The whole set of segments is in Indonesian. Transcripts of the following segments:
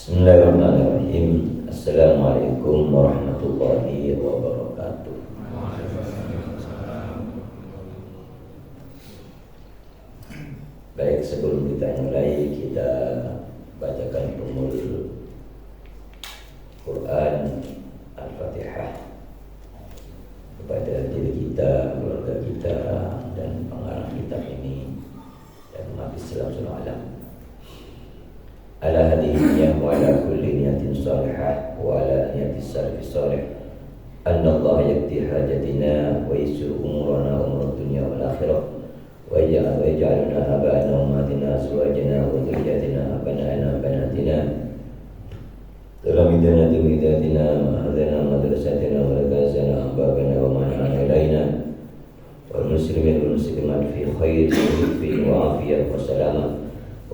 Bismillahirrahmanirrahim. Assalamualaikum warahmatullahi wabarakatuh. Baik, sebelum kita mulai, kita bacakan pemul Quran Al-Fatihah kepada diri kita, keluarga kita, dan pengarang kitab ini dan umat Islam seluruh alam. Ala hadiyah wa ala kulli niyatin salihah wa ala niyatis salih salih. Anna Allah yakti hajatina wa yisur umurana umur dunia wal akhirah. Wa yaj'alna abana umatina azwajina wa dhurriyyatina abanana banatina. Dalam idatina mahadana madrasatina wa lakazana ambabana wa ma'ana ilaina. Wal muslimin wal muslimat fi khair wa afiyah wa salamah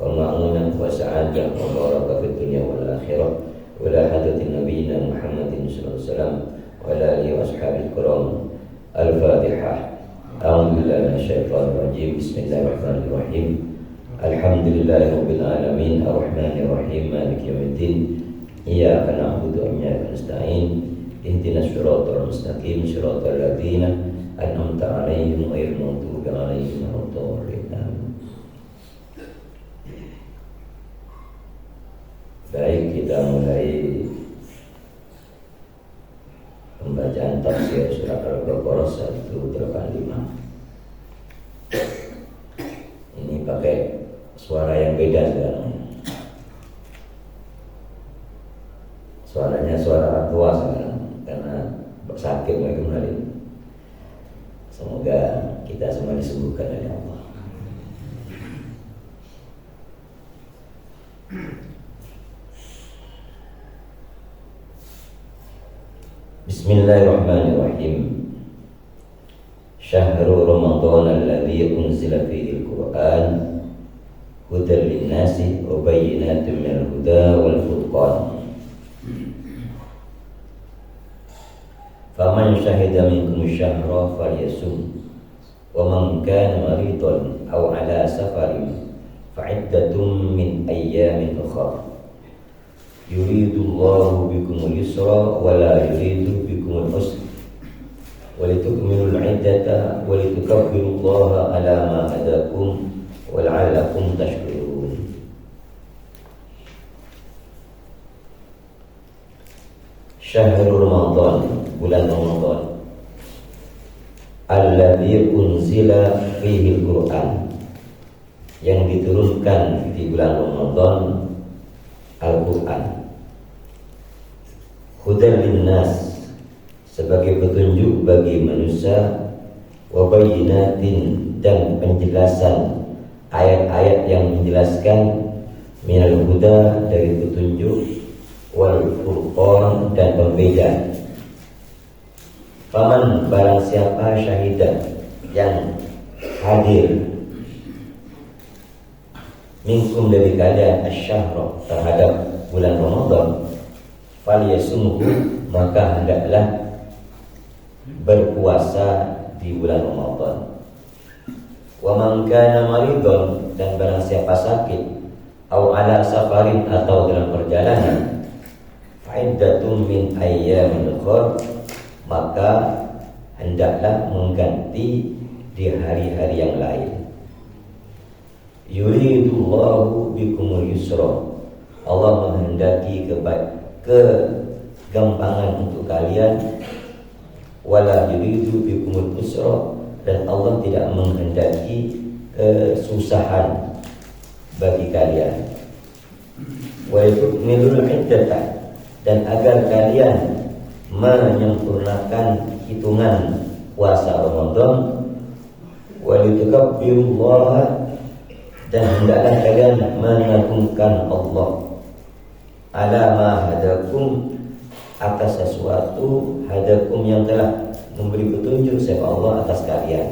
wa ma'unah wa sa'adah wa barakah fid dunya wal akhirah wa la hadatin nabiyina Muhammadin sallallahu alaihi wasallam wa ala alihi wa ashabihi kiram. Al-Fatihah. A'udzu billahi minasyaitonir rajim. Bismillahirrahmanirrahim. Alhamdulillahirabbil alamin arrahmanir rahim maliki yaumiddin. Iyyaka na'budu wa iyyaka nasta'in. Ihdinas siratal mustaqim siratal ladzina an'amta 'alaihim ghairil maghdubi 'alaihim waladdallin. Baik, kita mulai pembacaan tafsir surat Al-Baqarah 185. Ini pakai suara yang beda sekarang. Suaranya suara orang tua sekarang karena sakit mereka kembali. Semoga kita semua disembuhkan oleh Allah. Bismillahirrahmanirrahim. Syahrul Ramadan alladzi unzila fihi al-Qur'an hudan lin-nasi wa bayyinatin minal huda wal furqan. Faman syahida minkum syahra falyasum wa man kana maridan aw ala safarin fa'iddatun min ayyamin ukhra. Yuridullahu bikumul yusra wa la yuridu bikumul usra wa litukmilul iddata wa litukabbirullaha ala ma hadakum wa la'allakum tashkurun. Syahrul Ramadan, bulan Ramadan, alladzi unzila fihi al-Qur'an, yang diturunkan di bulan Ramadan Al-Qur'an. Hudan linnas, sebagai petunjuk bagi manusia, wa bayyinatin, dan penjelasan ayat-ayat yang menjelaskan, minal huda, dari petunjuk, wal furqan, dan pembeda. Faman, barang siapa, syahidah, yang hadir, minkum, dari kalian, asyahra, terhadap bulan Ramadan, falyasumhu, maka hendaklah berpuasa di bulan Ramadan. Wa man kana maridun, dan barang siapa sakit, au ala safarin, atau dalam perjalanan, fa'iddatun min ayyamin ukhra, maka hendaklah mengganti di hari-hari yang lain. Yuridullahu bikumul yusra, Allah menghendaki kegampangan untuk kalian, wala yuridu bikumul usra, dan Allah tidak menghendaki kesusahan bagi kalian. Wa yutukmilul iddata, dan agar kalian menyempurnakan hitungan puasa Ramadan. Wa litukabbirullaha, dan hendaklah kalian mengagungkan Allah, ala ma hadakum, atas sesuatu, hadakum, yang telah memberi petunjuk siapa Allah atas kalian,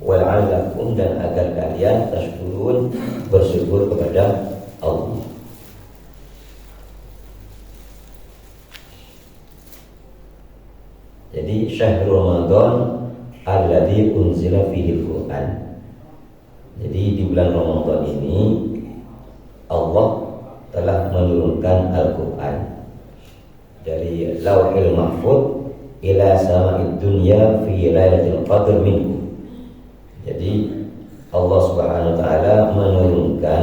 wal alakum, dan agar kalian tashkurun, bersyukur kepada Allah. Jadi syahrul Ramadan alladzi unzila fihi al-Qur'an. Jadi di bulan Ramadan ini Allah telah menurunkan Al-Quran dari Lauhil Mahfuz ila sama'id dunya fi lailatul qadr minhu. Jadi Allah Subhanahu wa taala menurunkan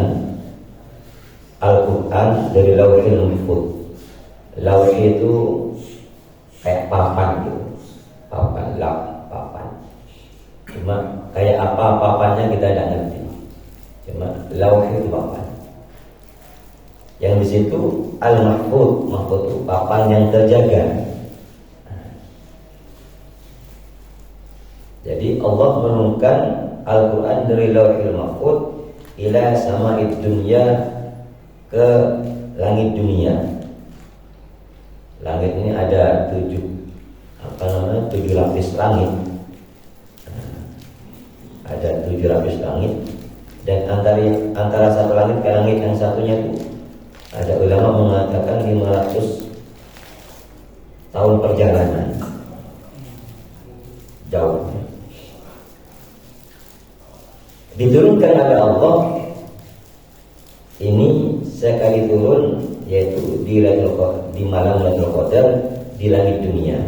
Al-Quran dari Lauhil Mahfuz. Lauh itu kayak papan gitu, papan, papan. Cuma kayak apa papannya kita tidak ngerti. Cuma lauh itu papan. Yang di situ Al-Mahfuz, Mahfuz itu papan yang terjaga. Jadi Allah menurunkan Al-Quran dari Lauhil Mahfuz ila sama'id dunya, ke langit dunia. Langit ini ada 7 lapis langit. Ada 7 lapis langit, dan antara satu langit ke langit yang satunya itu ada ulama mengatakan 500 tahun perjalanan jauh. Diturunkan oleh Allah ini sekali turun, yaitu di malam Lailatul Qadar di langit dunia.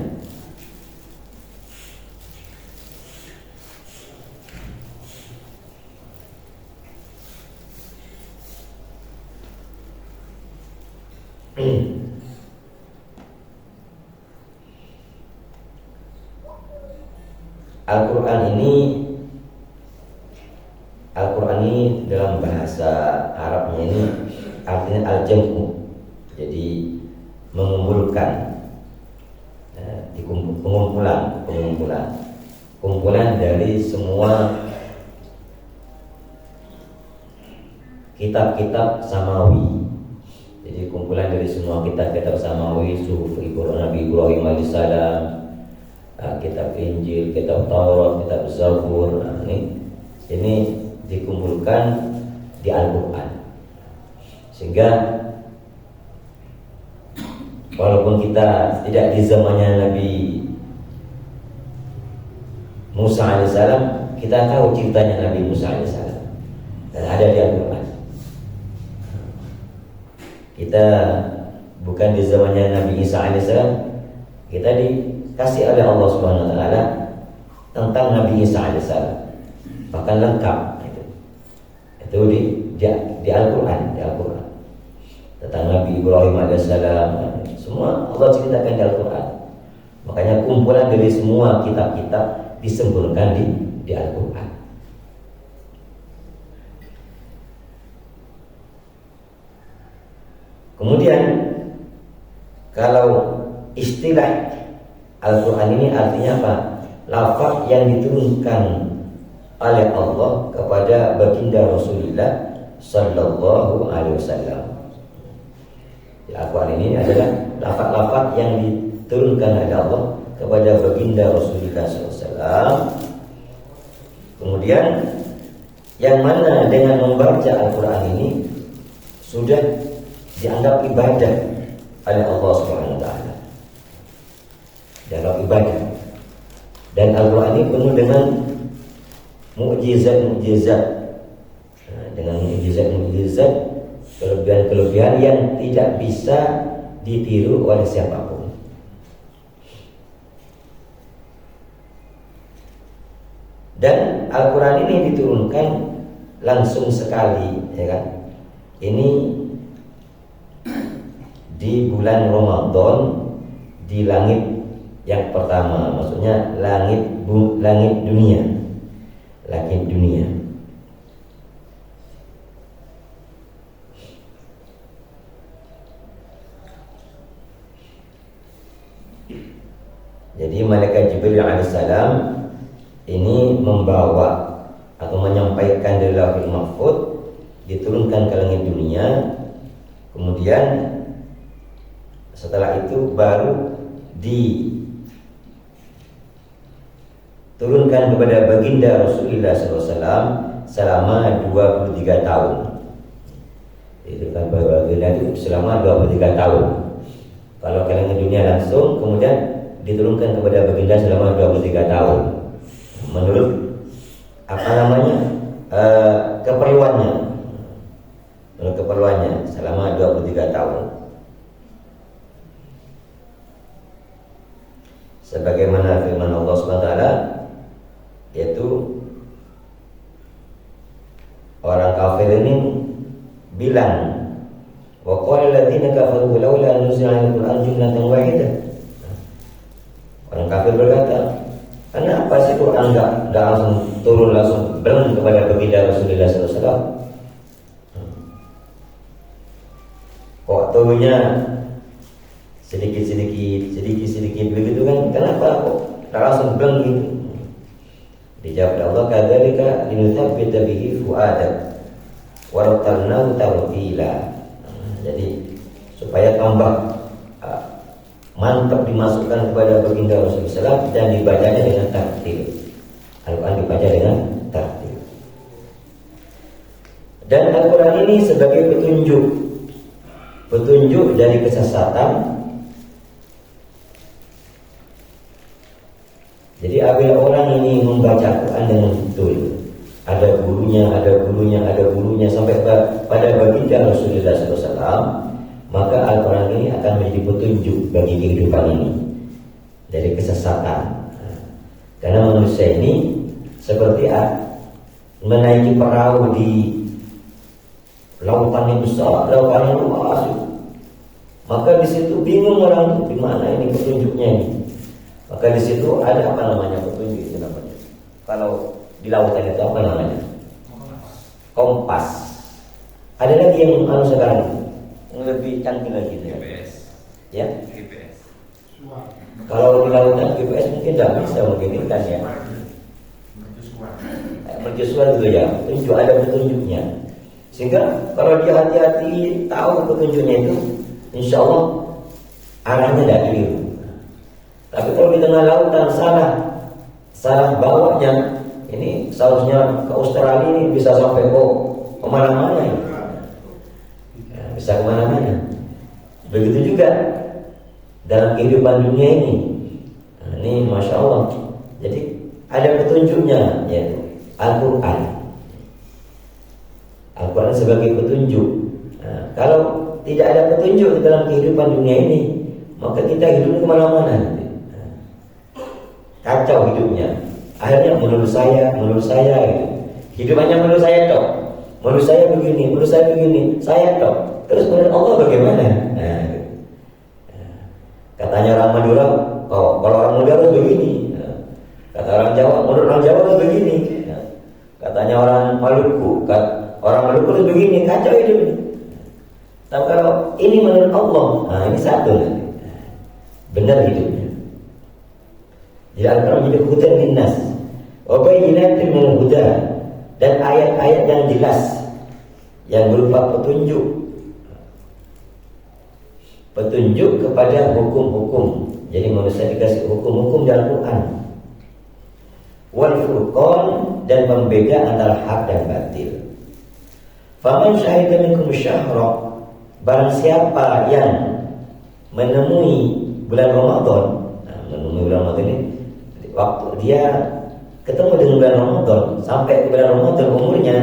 Al-Quran ini dalam bahasa Arabnya ini artinya al-jam'u, jadi mengumpulkan, kumpulan dari semua kitab-kitab samawi. Jadi kumpulan dari semua kitab-kitab samawi, suhuf Nabi Ibrahim alaihissalam, kitab Injil, kitab Taurat, kitab Zabur. Ini dikumpulkan di Al-Quran, sehingga walaupun kita tidak di zamannya Nabi Musa alaihissalam, kita tahu ceritanya Nabi Musa alaihissalam dan ada di Al-Quran. Kita bukan di zamannya Nabi Isa alaihissalam, kita dikasih oleh Allah Subhanahu wa taala tentang Nabi Isa alaihissalam, bahkan lengkap itu di Al-Quran, tentang Nabi Ibrahim alaihissalam, semua Allah ceritakan di Al-Quran. Makanya kumpulan dari semua kitab-kitab disempurnakan di Al-Quran. Kemudian kalau istilah Al-Quran ini artinya apa? Lafaz yang diturunkan oleh Allah kepada baginda Rasulullah sallallahu alaihi wasallam. Al-Quran ini adalah lafaz-lafaz yang diturunkan oleh Allah kepada baginda Rasulullah sallallahu alaihi wasallam. Kemudian yang mana dengan membaca Al-Quran ini sudah dianggap ibadah oleh Allah Subhanahu wa taala. Dianggap ibadah. Dan Al-Quran ini penuh dengan mukjizat, dengan mukjizat, kelebihan-kelebihan yang tidak bisa ditiru oleh siapapun. Dan Al-Quran ini diturunkan langsung sekali, ya kan? Ini di bulan Ramadan, di langit yang pertama, maksudnya langit dunia. Langit dunia. Jadi malaikat Jibril alaihissalam ini membawa atau menyampaikan dari Lauhul Mahfuz, diturunkan ke langit dunia. Kemudian setelah itu baru diturunkan kepada baginda Rasulullah SAW selama 23 tahun. Itu kan baginda itu selama 23 tahun. Kalau ke langit dunia langsung, kemudian diturunkan kepada baginda selama 23 tahun. Menurut keperluannya. menurut keperluannya selama 23 tahun. Sebagaimana firman Allah SWT, yaitu orang kafir ini bilang, wa qala alladziina kafaru laula nuzila 'alal Qur'an jumlatan wahidah. Orang kafir berkata, kenapa sih Quran enggak langsung turun langsung belum kepada baginda Rasulullah SAW? Kok turunnya sedikit begitu kan? Kenapa kok langsung belum gitu? Dijawab Allah, kadzalika linutsabbita bihi fu'adak wa rattalnahu tartila. Jadi supaya tambah mantap dimasukkan kepada baginda Rasulullah SAW dan dibacanya dengan tartil. Al-Quran dibaca dengan tartil. Dan Al-Quran ini sebagai petunjuk dari kesesatan. Jadi apabila orang ini membaca Quran dengan betul, ada bulunya sampai pada baginda Rasulullah SAW, maka Al-Quran ini akan menjadi petunjuk bagi kehidupan ini dari kesesatan. Karena manusia ini seperti menaiki perahu di lautan yang besar, lautan yang luas. Maka di situ bingung orang di mana ini petunjuknya ini. Maka di situ ada apa namanya petunjuk itu namanya. Kalau di lautan itu apa namanya? Kompas. Ada lagi yang sekarang lebih canggih lagi GPS. Ya. GPS. Kalau di lautan GPS mungkin tidak bisa memikirkan ya. Mercusuar gitu ya. Petunjuk ada petunjuknya. Sehingga kalau dia hati-hati tahu petunjuknya itu, insya Allah arahnya tidak keliru. Tapi kalau di tengah lautan salah bawahnya, ini seharusnya ke Australia ini bisa sampai kemana-mana ya. Bisa kemana-mana. Begitu juga dalam kehidupan dunia ini. Nah, ini Masya Allah. Jadi ada petunjuknya, yaitu Al-Quran. Al-Quran sebagai petunjuk. Nah, kalau tidak ada petunjuk dalam kehidupan dunia ini, maka kita hidup kemana-mana. Kacau hidupnya. Akhirnya menurut saya gitu. Hidupannya menurut saya tok. Menurut saya begini, saya tok. Terus menurut Allah bagaimana? Nah, katanya orang Madura, kalau orang Madura harus begini. Kata orang Jawa, menurut orang Jawa harus begini. Katanya orang Maluku, orang Maluku harus begini. Kacau hidupnya. Tapi kalau ini menurut Allah, nah ini satu nanti. Benar hidupnya. Jadi Al-Quran menjadi hudan linnas wa bayyinatin minal huda, dan ayat-ayat yang jelas yang berupa petunjuk kepada hukum-hukum. Jadi manusia dikasih hukum-hukum dalam Al-Quran. Wal furqan, dan pembeda antara hak dan batil. Faman syahida minkum syahra, barang siapa yang menemui bulan Ramadan, ini waktu dia ketemu dengan bulan Ramadan sampai ke bulan Ramadan umurnya,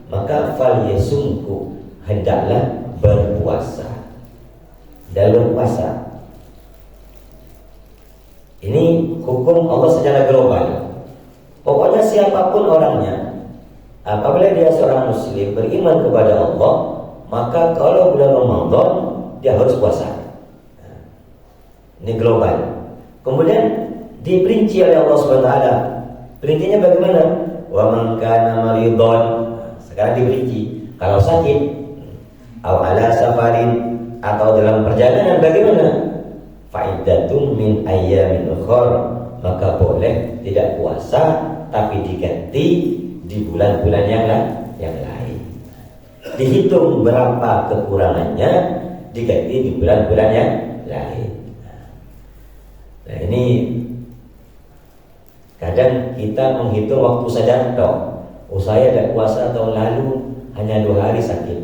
maka fal yasumku, hendaklah berpuasa. Dalam puasa ini hukum Allah secara global. Pokoknya siapapun orangnya, apabila dia seorang muslim beriman kepada Allah, maka kalau bulan Ramadan dia harus puasa. Ini global. Kemudian diperinci oleh Allah SWT. Perincinya bagaimana? Wa man kana maridon. Sekarang diperinci. Kalau sakit, aw ala safarin, atau dalam perjalanan bagaimana? Fa'iddatun min ayyamin ukhra, maka boleh tidak puasa tapi diganti di bulan-bulan yang lain. Dihitung berapa kekurangannya, diganti di bulan-bulan yang lain. Nah ini kadang kita menghitung waktu saja toh. Oh saya tidak puasa tahun lalu hanya 2 hari sakit.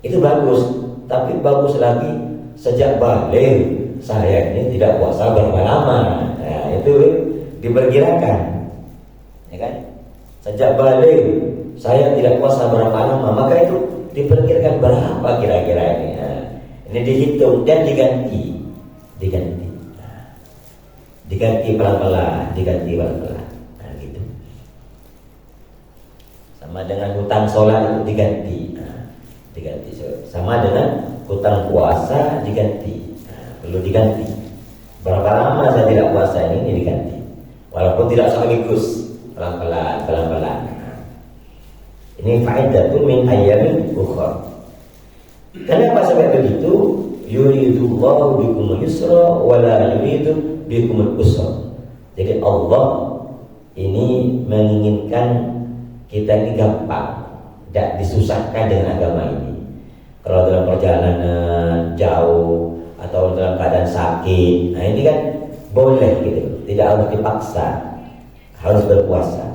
Itu bagus, tapi bagus lagi sejak balik saya ini tidak puasa berapa lama. Nah itu diperkirakan, ya kan? Sejak balik saya tidak puasa berapa lama, maka itu diperkirakan berapa kira-kira ini. Nah, ini dihitung dan diganti. Diganti pelan-pelan. Nah, gitu. Sama dengan hutang sholat itu diganti. Sama dengan hutang puasa diganti. Perlu diganti. Berapa lama saya tidak puasa ini diganti. Walaupun tidak sekaligus, pelan-pelan. Ini faedatun min ayyamin ukhra. Kenapa sampai begitu? Yuridullahu bikumul yusra wa la yuridu bikumul usra. Jadi Allah ini menginginkan kita ini gampang, tidak disusahkan dengan agama ini. Kalau dalam perjalanan jauh atau dalam keadaan sakit, nah ini kan boleh gitu, tidak harus dipaksa, harus berpuasa.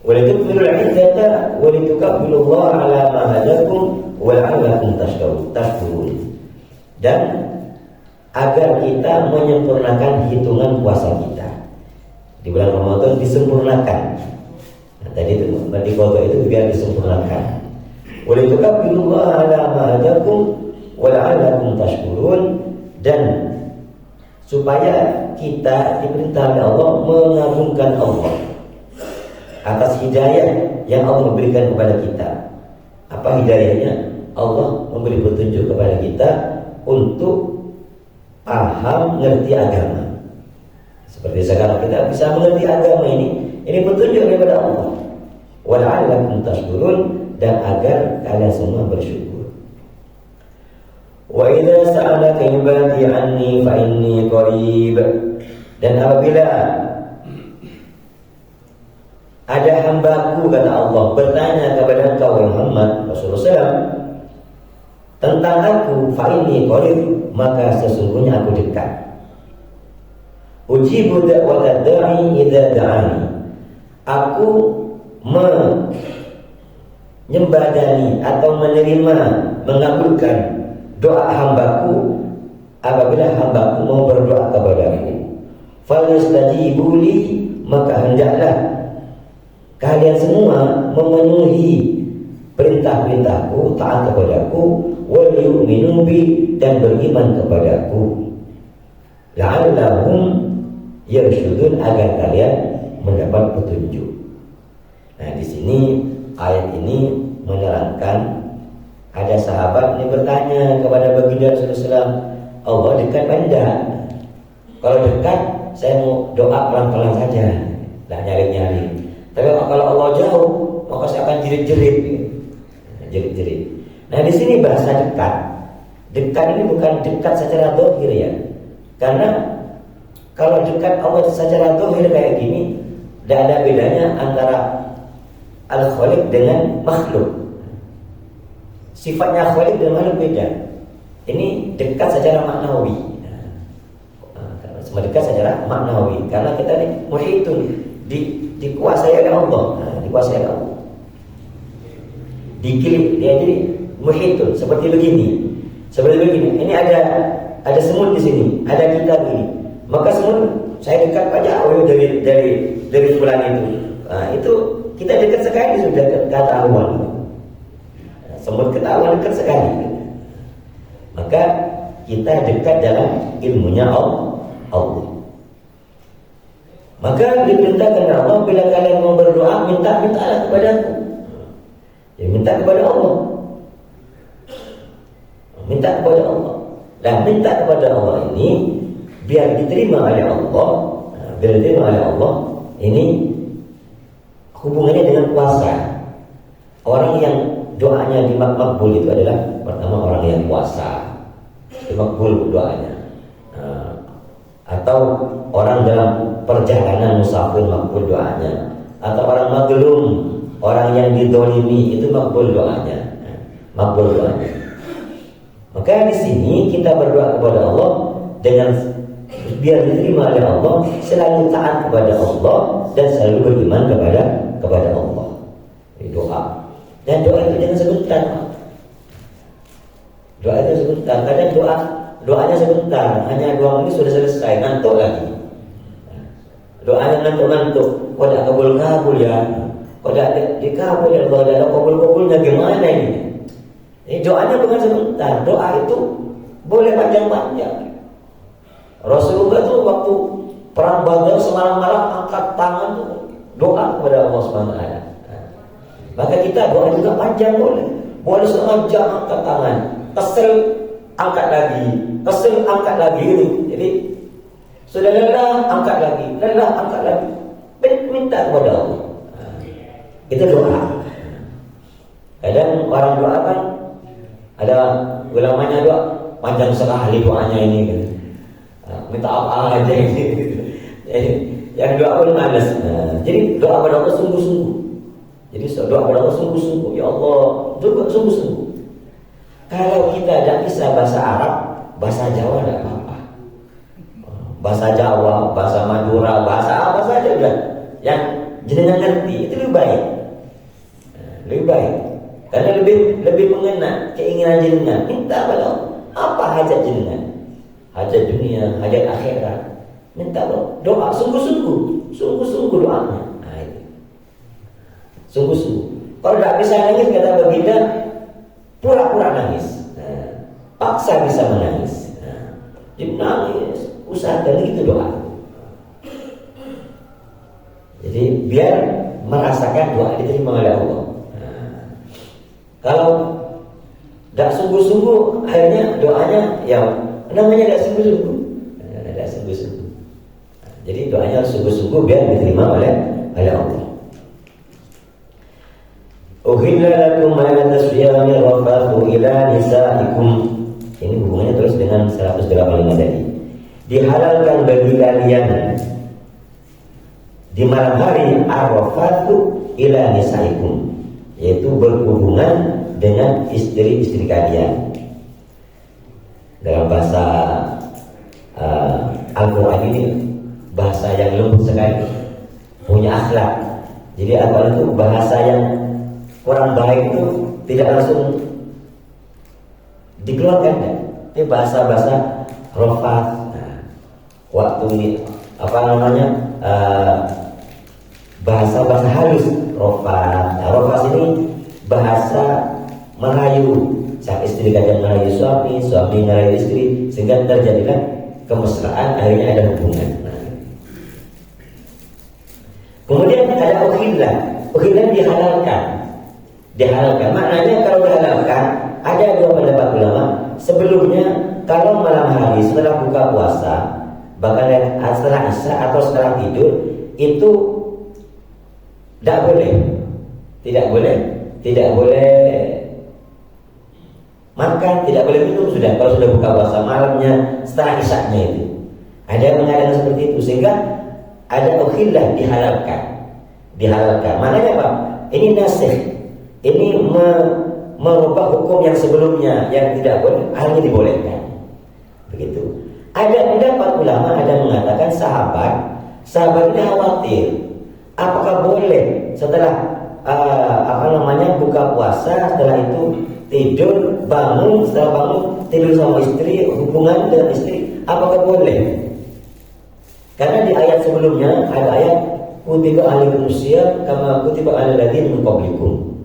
Walitukmilul iddata walitukabbirullaha ala ma hadakum wa la'allakum tashkurun. Dan agar kita menyempurnakan hitungan puasa kita di bulan Ramadan, disempurnakan. Nah, tadi itu di qada itu biar disempurnakan. Walitukabbirullaha ala ma hadakum wa la'allakum tashkurun, dan supaya kita diperintah oleh Allah mengagungkan Allah atas hidayah yang Allah memberikan kepada kita. Apa hidayahnya? Allah memberi petunjuk kepada kita untuk paham, mengerti agama. Seperti sekarang kita bisa mengerti agama ini petunjuk daripada Allah. Wa la'allakum tashkurun, dan agar kalian semua bersyukur. Wa idza sa'alaka ibadi anni fa inni qarib. Dan apabila ada hambaku, kata Allah, bertanya kepada engkau Muhammad Rasulullah SAW tentang aku, fa inni qarib, maka sesungguhnya aku dekat. Ujibu da'watad da'i idza da'ani. Aku menyembadani atau menerima, mengabulkan doa hambaku apabila hambaku mau berdoa kepadaku. Falyastajibu li, maka hendaklah kalian semua memenuhi perintah-perintahku, taat kepadaku, wal yu'minu bi, dan beriman kepadaku, la'allahum yarshudun, agar kalian mendapat petunjuk. Nah, di sini ayat ini menerangkan ada sahabat ini bertanya kepada baginda Rasulullah, Allah dekat benda. Kalau dekat saya mau doa pelan-pelan saja, tidak nyari-nyari. Tapi kalau Allah jauh, maka saya akan jerit-jerit. Nah, di sini bahasa dekat. Dekat ini bukan dekat secara zahir ya. Karena kalau dekat Allah secara zahir kayak gini, tidak ada bedanya antara al-khaliq dengan makhluk. Sifatnya khaliq dengan makhluk beda. Ini dekat secara maknawi. Semua dekat secara maknawi. Karena kita ini muhitun, dikuasai oleh Allah. Dikuasai oleh Allah. Dikilik dia, jadi muhitun seperti begini. Ini ada semut di sini, ada kita begini. Maka semut saya dekat pada jauh dari bulan itu. Nah, itu kita dekat sekali, sudah ketahuan. Semut ketahuan dekat sekali. Maka kita dekat dalam ilmunya Allah. Maka diperintahkan Allah, bila kalian mau berdoa, mintalah kepadaku. Ya, minta kepada Allah. Minta kepada Allah. Dan minta kepada Allah ini biar diterima oleh Allah. Biar diterima oleh Allah, ini hubungannya dengan puasa. Orang yang doanya dimakbul itu adalah pertama orang yang puasa, dimakbul doanya. Atau orang dalam perjalanan musafir makbul doanya, atau orang mazlum, orang yang didolimi, itu makbul doanya. Maka di sini kita berdoa kepada Allah dengan biar diterima oleh Allah, selalu taat kepada Allah dan selalu beriman kepada Allah. Ini doa. Dan doa itu jangan sebentar. Doa itu sebentar. Kadang doanya sebentar, hanya 2 menit sudah selesai, ngantuk lagi. doanya ngantuk-ngantuk, kok tidak kabul-kabul ya, kok tidak dikabul ya, kalau tidak ada kabul-kabulnya gimana ini? Ini doanya bukan sebentar, doa itu boleh panjang-panjang. Rasulullah itu waktu perang Badar semalam-malam angkat tangan doa kepada Allah SWT. Maka kita doa juga panjang boleh. Boleh setengah jam angkat tangan, kesel angkat lagi, kesel angkat lagi gitu. Jadi sudah lelah angkat lagi, lelah angkat lagi. Minta kepada Allah. Itu doa. Kadang orang doa kan ada ulamanya doa panjang sekali doanya ini kan. Minta apa aja ini. Yang doa pun malas. Jadi doa pada Allah sungguh-sungguh. Jadi doa pada Allah sungguh-sungguh. Ya Allah, juga sungguh-sungguh. Kalau kita tidak bisa bahasa Arab, bahasa Jawa tidak apa-apa. Bahasa Jawa, bahasa Madura, bahasa apa saja udah. Yang jenengan ngerti itu lebih baik. Lebih baik. Karena lebih mengena keinginan jenengan. Minta pada Allah. Apa hajat jenengan? Hajat dunia, hajat akhirat. Minta doa sungguh-sungguh, sungguh-sungguh doanya. Nah, itu. Sungguh-sungguh. Kalau tidak bisa nangis, kata baginda, pura-pura nangis. Nah, paksa bisa menangis. Nah, jadi nangis, usahakan gitu doa. Jadi biar merasakan doa diterima oleh Allah. Nah, kalau tidak sungguh-sungguh, akhirnya doanya ya namanya tidak sungguh-sungguh. Tidak sungguh-sungguh. Jadi doanya harus sungguh-sungguh biar diterima oleh Allah. Uhilla lakum ma tasbiyani rafathu ila nisaikum. Ini hubungannya terus dengan 185 tadi. Dihalalkan bagi kalian di malam hari arafatu ila nisaikum, yaitu berhubungan dengan istri-istri kalian. Dalam bahasa Al-Quran ini bahasa yang lembut sekali, punya akhlak. Jadi Al-Quran itu bahasa yang kurang baik itu tidak langsung dikeluarkan, tapi bahasa-bahasa rofat. Nah, waktu ini apa namanya bahasa-bahasa halus rofat. Nah, rofat ini bahasa Melayu. Sang istri kadang merayu suami, suami merayu istri, sehingga terjadilah kemesraan, akhirnya ada hubungan. Nah. Kemudian ada ukhillah. Ukhillah dihalalkan. Maknanya kalau dihalalkan, ada dua pendapat ulama. Sebelumnya, kalau malam hari setelah buka puasa, bahkan setelah isya atau setelah tidur, itu tidak boleh makan, tidak boleh minum sudah kalau sudah buka puasa malamnya setelah isyaknya itu. Ada yang mengatakan seperti itu, sehingga ada ukhillah dihalalkan. Maknanya apa? Ini nasikh. Ini merubah hukum yang sebelumnya yang tidak boleh hanya dibolehkan. Begitu. Ada pendapat ulama, ada mengatakan sahabat ini khawatir apakah boleh setelah buka puasa, setelah itu tidur, bangun, setelah bangun tidur sama istri, hubungan dengan istri, apakah boleh? Karena di ayat sebelumnya ada ayat kutiba alaikumusiyam kama kutiba alal ladzina min qablikum.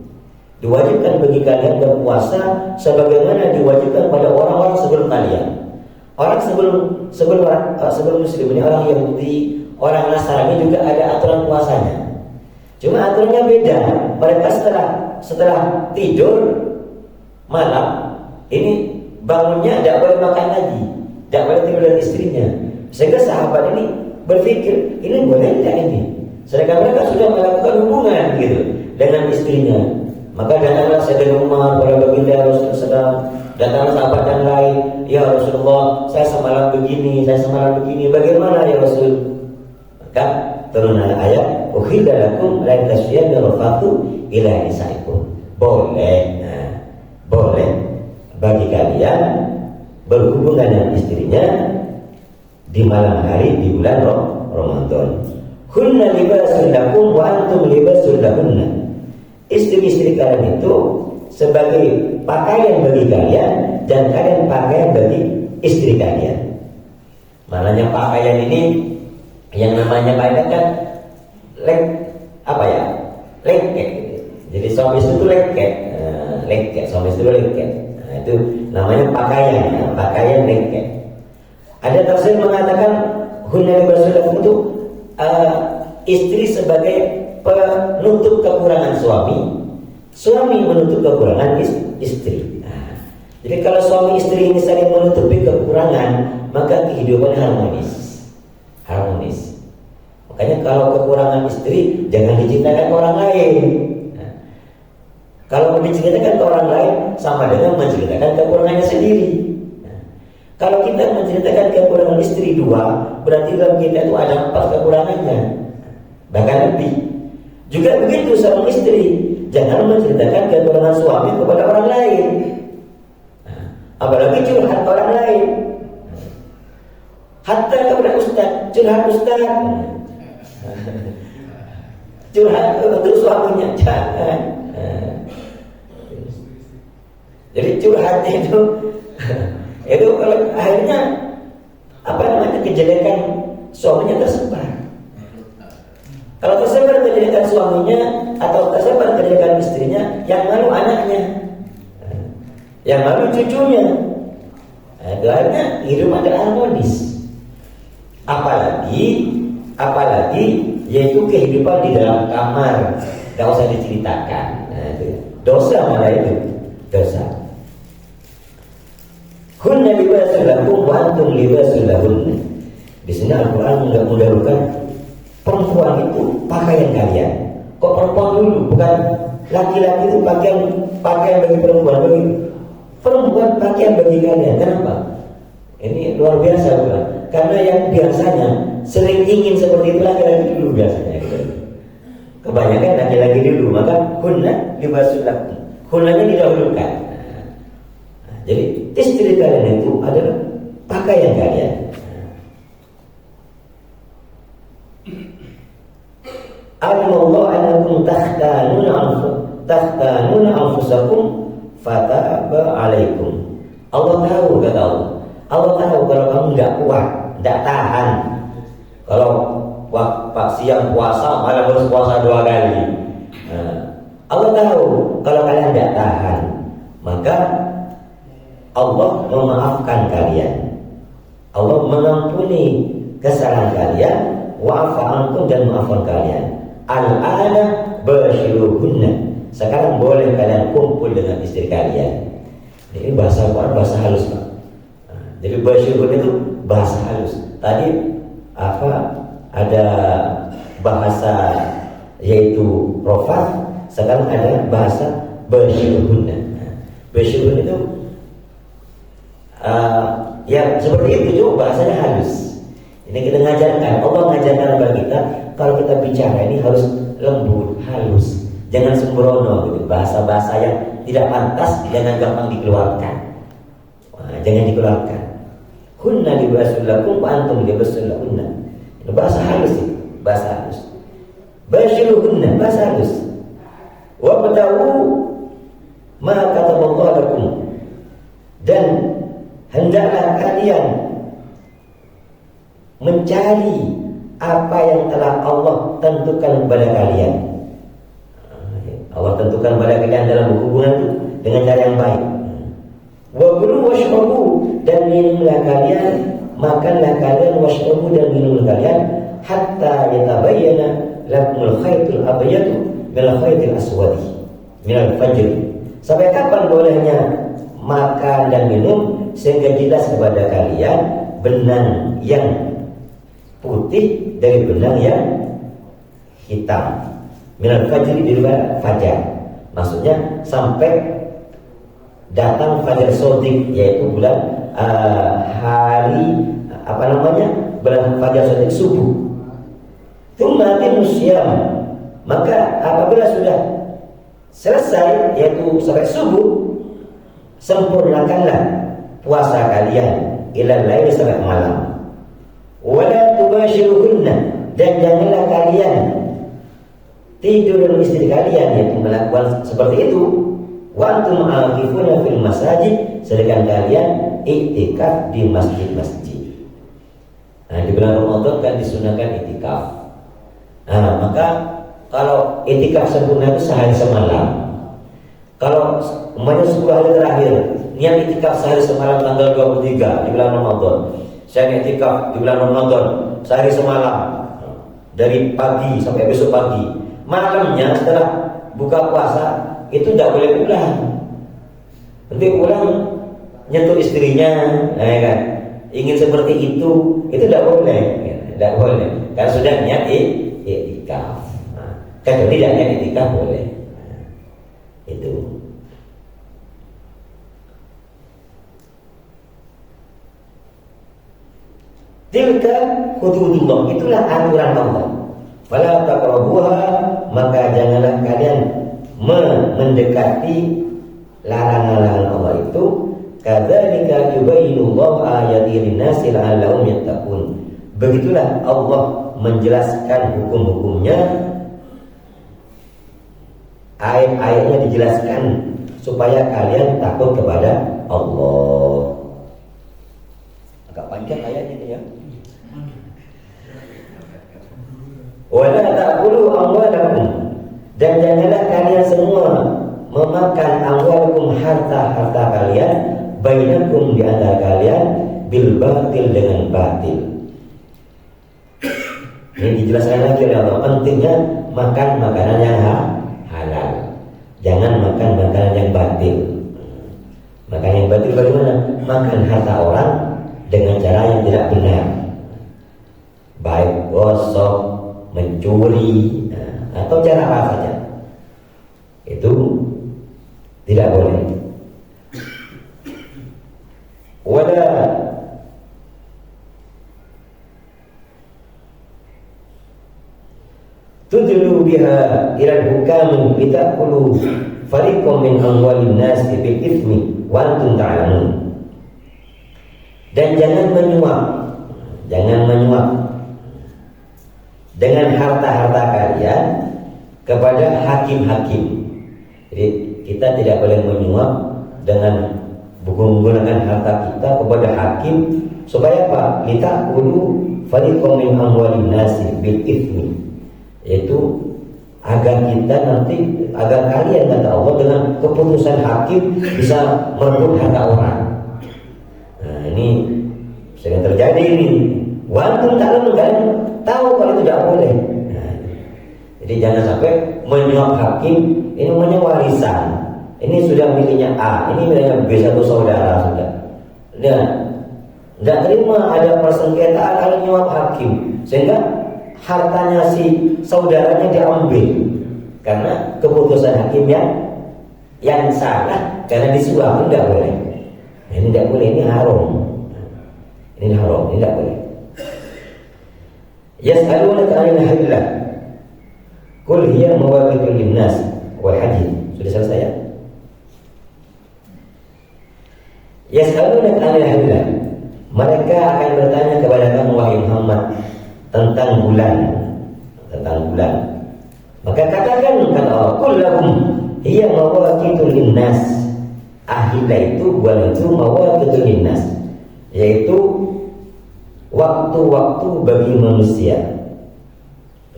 Diwajibkan bagi kalian berpuasa sebagaimana diwajibkan pada orang-orang sebelum kalian. Orang sebelum muslim ini, orang Yahudi, orang Nasrani juga ada aturan puasanya. Cuma aturannya beda. Mereka setelah tidur malam ini bangunnya tidak boleh makan lagi, tidak boleh tidur dengan istrinya. Sehingga sahabat ini berpikir, ini boleh tidak ini? Sedangkan mereka sudah melakukan hubungan gitu dengan istrinya. Maka datanglah Sayyidina Umar kepada baginda Rasulullah, datang sahabat yang lain, ya Rasulullah, saya semalam begini, bagaimana ya Rasul? Maka turun ayat, uhilla lakum la tasfiyana rafatu ila nisaikum. Boleh bagi kalian berhubungan dengan istrinya di malam hari di bulan Ramadan. Hunna libasun lakum wa antum libasun lahunna. Istri-istri kalian itu sebagai pakaian bagi kalian dan kalian pakaian bagi istri kalian. Maknanya pakaian ini Yang namanya kaidah kan lengket. Jadi suami istri itu lengket, suami istri itu lengket. Nah, itu namanya pakaian lengket. Ada tafsir mengatakan hunna libasul lakum itu istri sebagai penutup kekurangan suami menutup kekurangan istri. Nah, jadi kalau suami istri ini saling menutupi kekurangan, maka kehidupan harmonis. Makanya kalau kekurangan istri jangan diceritakan ke orang lain. Nah, kalau diceritakan ke orang lain sama dengan menceritakan kekurangannya sendiri. Nah, kalau kita menceritakan kekurangan istri 2, berarti dalam kita itu ada 4 kekurangannya, bahkan lebih. Juga begitu sama istri, jangan menceritakan kekurangan suami kepada orang lain. Nah, apalagi curhat orang lain. Hatta kepada ustaz, curhat untuk suaminya, jangan. Jadi curhatnya itu kalau akhirnya kejelekan suaminya tersebar. Kalau tersebar kejelekan suaminya atau tersebar kejelekan istrinya, yang malu anaknya, yang malu cucunya. Akhirnya hidup ada harmonis. Apalagi yaitu kehidupan di dalam kamar, gak usah diceritakan. Nah, itu dosa, malah itu dosa. Hunna libasul lakum wa antum libasul lahunna. Di sini Al-Quran mendahulukan perempuan itu pakaian kalian. Kok perempuan dulu, bukan laki-laki itu pakaian bagi perempuan, bagi perempuan pakaian bagi kalian. Kenapa? Ini luar biasa, bukan? Karena yang biasanya sering ingin seperti itu laki-laki dulu biasanya. Kebanyakan laki-laki dulu, maka hunna libasul lakum. Hunnanya didahulukan. Jadi istri kalian itu adalah pakaian kalian. Allahu annakum takhtanuna anfusakum fataba alaikum. Allah tahu, kata Allah tahu kalau kamu enggak kuat, enggak tahan. Kalau siang puasa malah harus puasa 2 kali. Allah tahu kalau kalian enggak tahan, maka Allah memaafkan kalian. Allah mengampuni kesalahan kalian, wa'afa ankum, dan maafkan kalian. Al-ana basyiruhunna. Sekarang boleh kalian kumpul dengan istri kalian. Ini bahasa Quran, bahasa halus, Pak. Jadi basyiruhunna itu bahasa halus. Tadi ada bahasa yaitu rofat, sekarang ada bahasa basyiruhunna. Basyiruhunna itu ya seperti itu juga, bahasanya halus. Ini kita ngajarkan, Allah ngajarkan kepada kita kalau kita bicara ini harus lembut, halus, jangan sembrono gitu. Bahasa-bahasa yang tidak pantas jangan gampang dikeluarkan. Jangan dikeluarkan. Hunna libasul lakum wa antum libasul lahunna. Itu bahasa halus itu, bahasa halus. Basyiruhunna, bahasa halus. Wa batawu ma kataballahu lakum. Dan hendaklah kalian mencari apa yang telah Allah tentukan kepada kalian. Allah tentukan kepada kalian dalam hubungan itu dengan cara yang baik. Wa kulu washrabu, dan minumlah kalian, makanlah kalian, washrabu, dan minumlah kalian, hatta yatabayyana lakumul khaytul abyadu minal khaytil aswadi minal fajr. Sampai kapan bolehnya makan dan minum sehingga jelas kepada kalian benang yang putih dari benang yang hitam. Minal fajri, di luar fajar. Maksudnya sampai datang fajar sodik, yaitu bulan bulan fajar sodik, subuh. Tsumma atimusyam, maka apabila sudah selesai yaitu sampai subuh, sempurnakanlah puasa kalian ilal lail, sampai malam. Wala tubashiruhunna, dan janganlah kalian tidur dengan istri kalian, yaitu melakukan seperti itu. Wa antum aqifuna fil masajid, sedangkan kalian iktikaf di masjid-masjid. Nah, di bulan Ramadan kan disunahkan itikaf. Nah, maka kalau itikaf sempurna itu sehari semalam. Kalau umpamanya 10 hari terakhir, niat itikaf sehari semalam tanggal 23 di bulan Ramadan. Saya itikaf di bulan Ramadan sehari semalam dari pagi sampai besok pagi. Malamnya setelah buka puasa itu tidak boleh pulang. Nanti pulang nyentuh istrinya, ya kan? Ingin seperti itu tidak boleh, tidak boleh. Karena sudah niat itikaf. Kalau tidak niat itikaf boleh. Itu. Tilka hududullah, itulah aturan Allah. Fala taqrabuha, maka janganlah kalian mendekati larangan-larangan Allah itu. Kadzalika yubayyinullahu ayatihi lin-nasi la'allahum yattaqun. Begitulah Allah menjelaskan hukum-hukumnya, ayat-ayatnya dijelaskan supaya kalian takut kepada Allah. Agak panjang ayatnya ini ya. Wala ta'kulu amwalakum, dan janganlah kalian semua memakan amwalakum, harta-harta kalian, bainakum di antara kalian, bil batil, dengan batil. Ini dijelaskan lagi oleh Allah, pentingnya makan makanan yang halal. Jangan makan makanan yang batil. Makan yang batil bagaimana? Makan harta orang dengan cara yang tidak benar, baik gosok, mencuri, atau cara apa saja, itu tidak boleh. Wala tudlu biha ila al-hukam litakulu fariqam min amwalin nas bil ithmi wa antum ta'lamun. Dan jangan menyuap dengan harta-harta kalian kepada hakim-hakim. Jadi kita tidak boleh menyuap dengan menggunakan harta kita kepada hakim, supaya apa? Litakulu fariqam min amwalin nasi bil itsmi, yaitu agar kita nanti, agar kalian, kata Allah, dengan keputusan hakim bisa merebut harta orang. Nah, ini sering terjadi ini. Wantum ta'lamun, kalian tahu kalau itu tidak boleh. Nah, jadi jangan sampai menyuap hakim. Ini namanya warisan. Ini sudah miliknya A, ini miliknya B, satu saudara sudah. Nah, tidak terima ada persengketaan kalau nyuap hakim, sehingga hartanya si saudaranya diambil karena keputusan hakim yang salah, karena disuap. Ini tidak boleh. Ini tidak boleh, ini haram. Ini haram, ini tidak boleh. Yas'alunaka 'anil hillah qul hiya mawaqitu lin-nas wal hajj. Sudah selesai ya? Yas'alunaka 'anil hillah, mereka akan bertanya kepada kamu wahai Muhammad tentang bulan. Maka katakan, kata Allah, qul lahum hiya mawaqitu lin-nas. Ahillah itu, bulan itu mawaqitu lin-nas, yaitu waktu-waktu bagi manusia.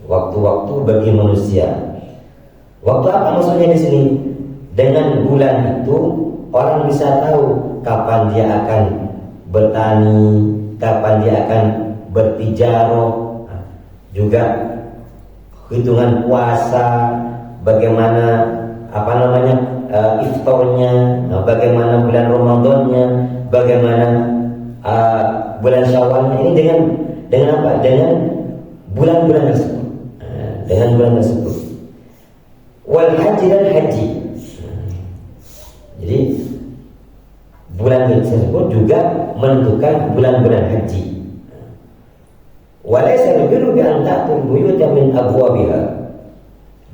Waktu-waktu bagi manusia. Waktu apa maksudnya di sini? Dengan bulan itu orang bisa tahu kapan dia akan bertani, kapan dia akan bertijarah, juga hitungan puasa, bagaimana iftarnya, bagaimana bulan Ramadannya, bagaimana bulan Syawalnya. Ini dengan apa? Dengan bulan-bulan tersebut. Dengan bulan tersebut. Wal haji, dan haji. Jadi bulan tersebut juga menentukan bulan-bulan haji. Walaysa al-birru bi an ta'tul buyuta min abwabiha.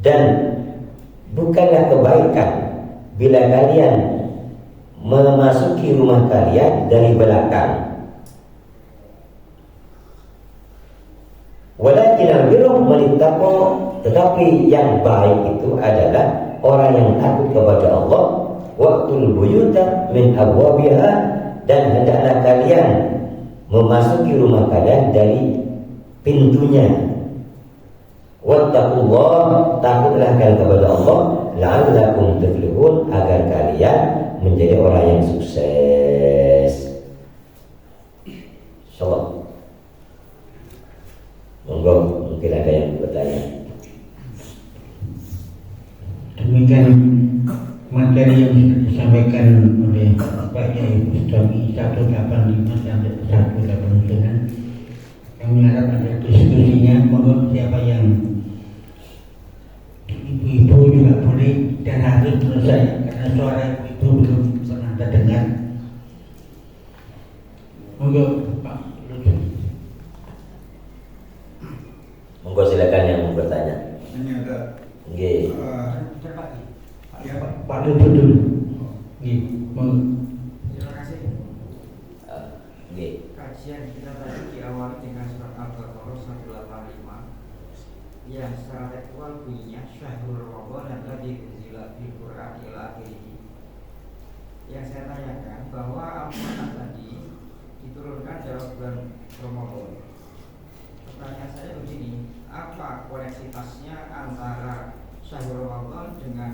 Dan bukanlah kebaikan bila kalian memasuki rumah kalian dari belakang. Walakin al-birru man ittaqa, tetapi yang baik itu adalah orang yang takut kepada Allah. Waqtul buyuta min abwabiha, dan hendaklah kalian memasuki rumah kalian dari pintunya. Wattaqullah, takutlah kalian kepada Allah, la'allakum tuflihun, agar kalian menjadi orang yang sukses. Insyaallah. Monggo, mungkin ada yang bertanya. Demikian materi yang disampaikan oleh Pak Yai Bustami 185 sampai 189. Kami harap ada diskusinya. Monggo siapa yang ibu-ibu juga boleh dan harus selesai, karena suara ibu belum pernah terdengar. Monggo Pak Lutfi. Monggo silakan yang mau bertanya. Ini ada Nggih. Ya Pak Lutfi dulu. Nggih, monggo. Terima kasih. Nggih. Kajian kita tadi diawali dengan surat Al-Baqarah 185 yang secara tekstual bunyinya Syahrul Ramadan alladzi unzila fil Qur'an ila akhirih. Yang saya tanyakan bahwa Al-Qur'an tadi diturunkan dalam bulan Ramadan. Pertanyaan saya begini, apa koneksitasnya antara Syahrul Ramadan dengan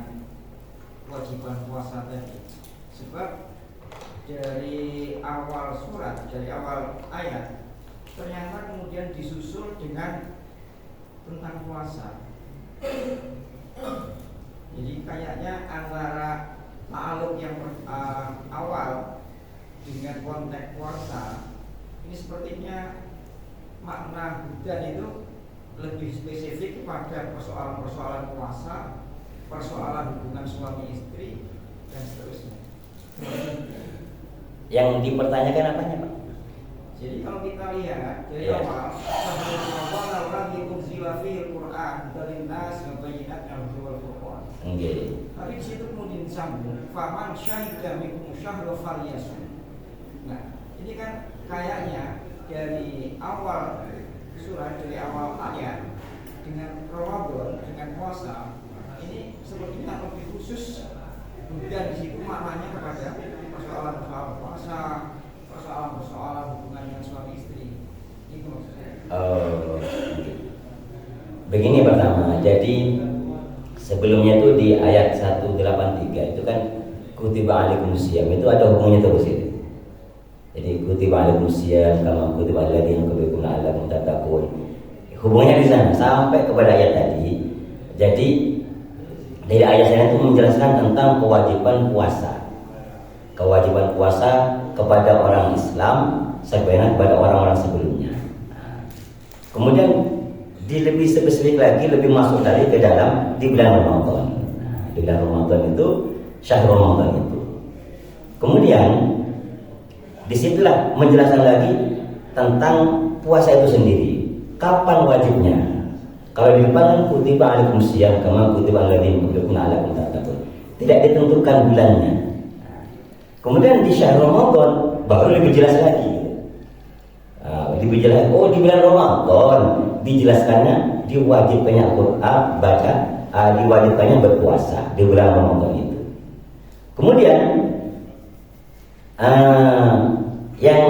kewajiban puasa tadi? Sebab dari awal surat, dari awal ayat, ternyata kemudian disusul dengan tentang puasa. Jadi kayaknya antara ta'aluk yang awal dengan konteks puasa ini sepertinya makna hudan itu lebih spesifik pada persoalan-persoalan puasa, persoalan hubungan suami istri dan seterusnya. Yang dipertanyakan apanya, Pak? Jadi kalau kita lihat dari awal, Syahrul Ramadan unzila fil Qur'an linnas wa bayyinatin wal furqan. Nggih. Tapi di situ kemudian disambung, faman syahida minkum syahra falyasum. Nah, ini kan kayaknya dari awal surat, dari awal ayat dengan Ramadan, dengan puasa, ini sepertinya lebih khusus. Kemudian di situ maknanya kepada persoalan-persoalan puasa, persoalan-persoalan hubungan dengan suami istri. Itu maksud saya. Begini pertama, jadi sebelumnya itu di ayat 183 itu kan kutiba alaikumusiyam, itu ada hubungannya terus itu. Jadi kutiba alaikumusiyam kama kutiba alal ladzina min qablikum la'allakum tattaqun. Hubungannya di sana sampai kepada ayat tadi. Jadi dari ayat saya itu menjelaskan tentang kewajiban puasa. Kewajiban puasa kepada orang Islam sebagaimana kepada orang-orang sebelumnya. Kemudian lebih spesifik lagi, lebih masuk dari ke dalam di bulan Ramadan. Di bulan Ramadan itu Syahrul Ramadan itu. Kemudian disitulah menjelaskan lagi tentang puasa itu sendiri. Kapan wajibnya? Kalau di depan kutiba alaikumusiyam kama kutiba alal ladzina min qablikum la'allakum tattaqun. Tidak ditentukan bulannya. Kemudian di Syahrul Ramadan baru lebih jelas lagi. Lebih jelas. Oh, di bulan Ramadan dijelaskannya diwajibkannya Al-Qur'an baca, diwajibkannya berpuasa di bulan Ramadan itu. Kemudian yang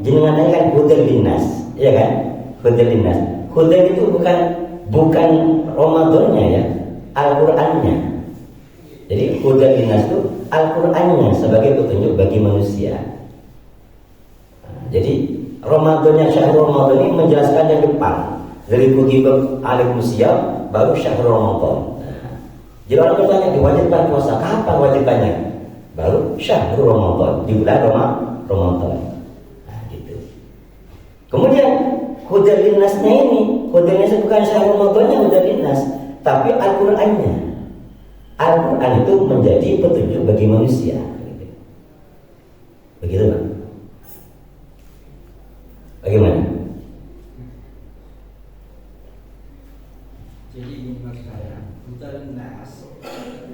jenengan tanya kan hudal linnas, ya kan? Hudal linnas. Hudal itu bukan Ramadannya ya, Al-Qur'annya. Jadi hudal linnas itu Al-Qur'annya sebagai petunjuk bagi manusia. Jadi Ramadannya Syahrul Ramadan ini menjelaskan yang depan. Dari kutiba alaikumusiyam baru Syahrul Ramadan. Jadi orang bertanya diwajibkan puasa, kapan wajibannya? Baru Syahrul Ramadan, di bulan Ramadan. Gitu. Kemudian hudal linnasnya ini, hudal linnas bukan Syahrul Ramadannya hudal linnas, tapi Al-Qur'annya. Al-Qur'an itu menjadi petunjuk bagi manusia. Begitu, Pak? Bagaimana? Jadi ini maksud saya, hudal linnas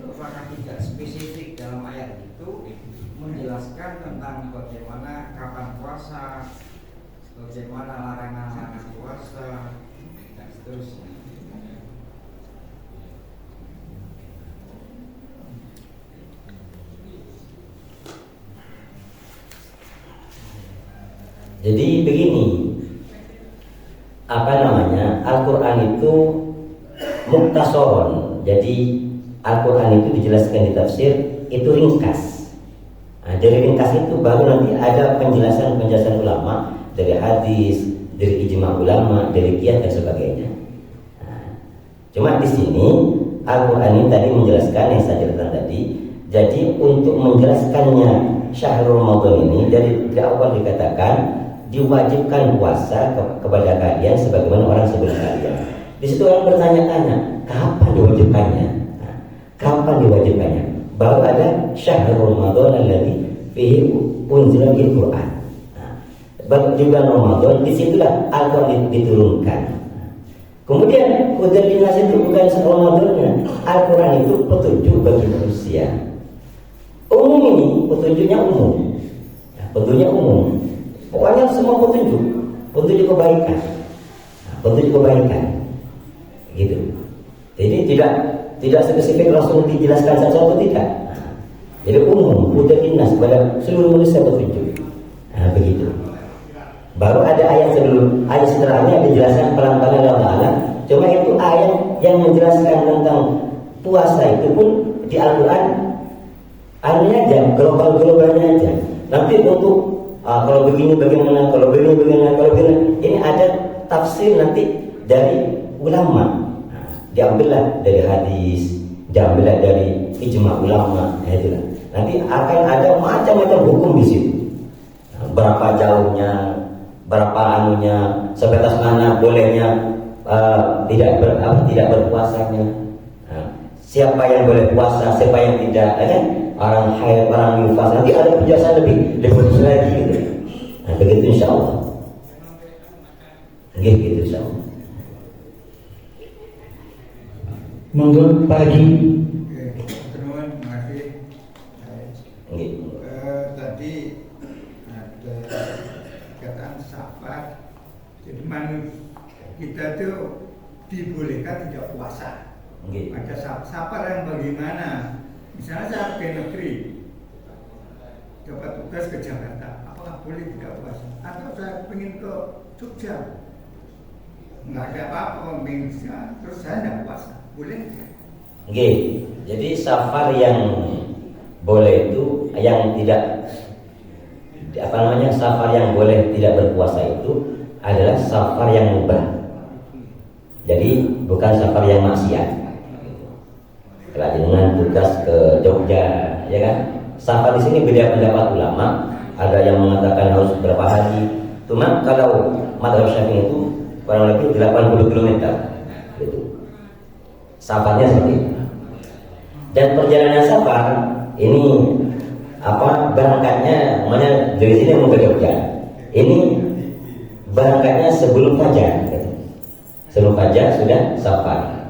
apakah tidak spesifik dalam ayat itu menjelaskan tentang bagaimana kapan puasa, bagaimana larangan-larangan puasa dan seterusnya. Jadi begini, Al-Quran itu muktasoron. Jadi Al-Quran itu dijelaskan di tafsir itu ringkas. Nah, dari ringkas itu baru nanti ada penjelasan ulama dari hadis, dari ijma ulama, dari qiyas dan sebagainya. Nah, cuma di sini Al-Quran ini tadi menjelaskan yang saya jelaskan tadi. Jadi untuk menjelaskannya syahrul Ramadan ini dari awal dikatakan diwajibkan puasa kepada kalian sebagaimana orang sebelum kalian. Di situ orang bertanya-tanya, kapan diwajibkannya? Nah, kapan diwajibkannya? Baru ada syahrul Ramadan alladzi fihi unzila al-Qur'an. Nah, juga Ramadan disitulah Al-Quran diturunkan. Kemudian hudan linnas itu bukan Ramadannya. Al-Quran itu petunjuk bagi manusia. Umum ini petunjuknya umum. Nah, petunjuknya umum. Pokoknya semua petunjuk kebaikan. Nah, petunjuk kebaikan. Gitu. Jadi tidak spesifik langsung dijelaskan satu-satu, tidak. Nah, jadi umum, hudan linnas kepada seluruh manusia petunjuk. Nah, begitu. Baru ada ayat setelahnya dijelaskan pelan-pelan Allah Ta'ala. Cuma itu ayat yang menjelaskan tentang puasa itu pun di Al-Quran anunya aja, global-globalnya aja. Nanti untuk kalau begini bagaimana, kalau begini bagaimana, kalau begini, ini ada tafsir nanti dari ulama. Nah, diambillah dari hadis, diambillah dari ijma ulama, itulah. Nanti akan ada macam-macam hukum di situ. Nah, berapa jauhnya, berapa anunya, sebatas mana bolehnya tidak berpuasanya. Nah, siapa yang boleh puasa, siapa yang tidak, kan? Orang haid, orang nifas, nanti ada penjelasan lebih khusus lagi gitu. Nah, begitu insyaallah. Gitu insyaallah. Monggo pagi. Terima kasih. Tadi ada perkataan safar. Jadi manusia kita tuh dibolehkan tidak puasa. Ada safar yang bagaimana? Misalnya saya ke negeri, dapat tugas ke Jakarta, apakah boleh tidak puasa? Atau saya ingin ke Jogja, nggak ada apa-apa, terus saya tidak puasa, boleh tidak? Oke, jadi safar yang boleh itu, yang tidak safar yang boleh tidak berpuasa itu adalah safar yang mubah. Jadi bukan safar yang maksiat. Dengan tugas ke Jogja, ya kan? Safar di sini beda pendapat ulama. Ada yang mengatakan harus berapa hari. Cuma kalau mazhab Syafi'i itu kurang lebih 80 km. Gitu. Safarnya seperti itu. Dan perjalanan safar ini berangkatnya, namanya dari sini mau ke Jogja. Ini berangkatnya sebelum fajar. Gitu. Sebelum fajar sudah safar,